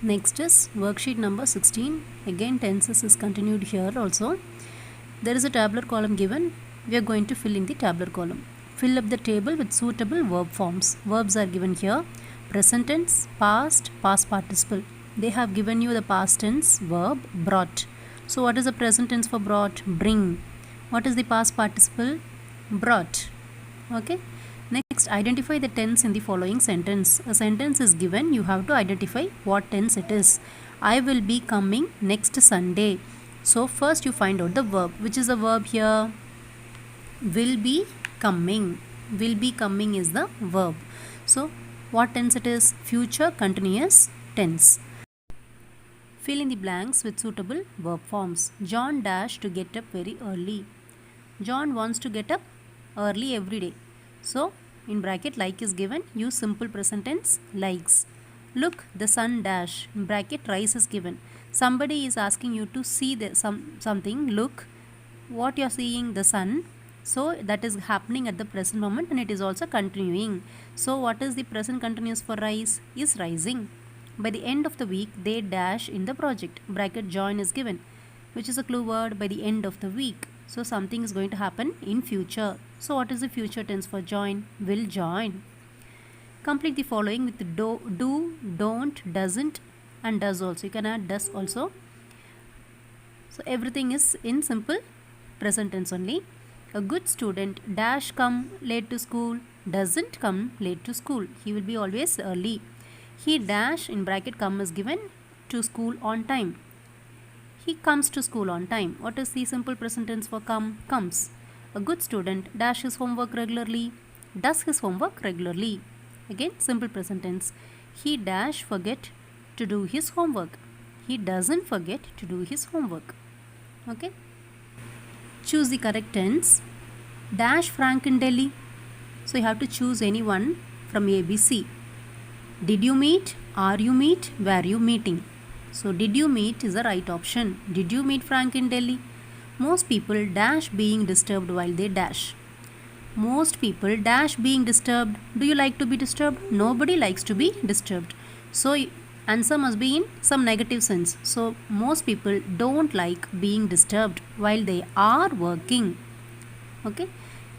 Next is worksheet number 16. Again, tenses is continued here also. There is a tabular column given. We are going to fill in the tabular column. Fill up the table with suitable verb forms. Verbs are given here. Present tense, past, past participle. They have given you the past tense verb brought. So what is the present tense for brought? Bring. What is the past participle? Brought. Okay. Next, identify the tense in the following sentence. A sentence is given. You have to identify what tense it is. I will be coming next Sunday. So first you find out the verb. Which is the verb here? Will be coming. Will be coming is the verb. So what tense it is? Future continuous tense. Fill in the blanks with suitable verb forms. John dash to get up very early. John wants to get up early every day. So in bracket like is given, use simple present tense likes. Look, the sun dash, in bracket rise is given. Somebody is asking you to see something. Look, what you are seeing, the sun. So that is happening at the present moment and it is also continuing. So what is the present continuous for rise? Is rising. By the end of the week, they dash in the project. Bracket join is given, which is a clue word by the end of the week. So something is going to happen in future. So what is the future tense for join? Will join. Complete the following with do, don't, doesn't and does also. You can add does also. So everything is in simple present tense only. A good student dash come late to school, doesn't come late to school. He will be always early. He dash in bracket come is given to school on time. He comes to school on time. What is the simple present tense for come? Comes. A good student dash his homework regularly, does his homework regularly. Again, simple present tense. He dash forget to do his homework. He doesn't forget to do his homework. Okay. Choose the correct tense. Dash Frank in Delhi. So you have to choose anyone from A, B, C. Did you meet? Are you meet? Were you meeting? So did you meet is the right option. Did you meet Frank in Delhi? Most people dash being disturbed while they dash. Most people dash being disturbed. Do you like to be disturbed? Nobody likes to be disturbed. So answer must be in some negative sense. So most people don't like being disturbed while they are working. Okay.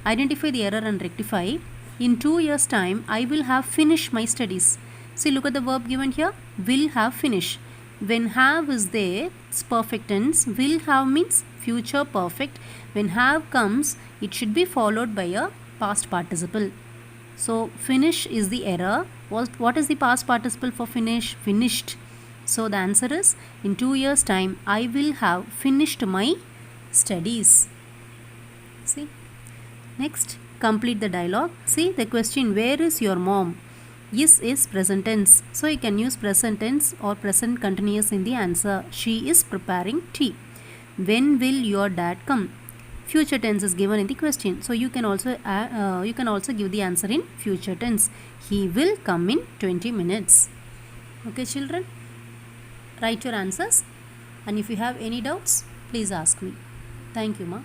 Identify the error and rectify. In 2 years time, I will have finished my studies. See, look at the verb given here. Will have finished. When have is there, it's perfect tense. Will have means future perfect. When have comes, it should be followed by a past participle. So finish is the error. What is the past participle for finish? Finished. So the answer is in 2 years time, I will have finished my studies. See. Next, complete the dialogue. See the question, where is your mom? Is present tense. So you can use present tense or present continuous in the answer. She is preparing tea. When will your dad come? Future tense is given in the question. So you can also give the answer in future tense. He will come in 20 minutes. Okay, children? Write your answers. And if you have any doubts, please ask me. Thank you, ma.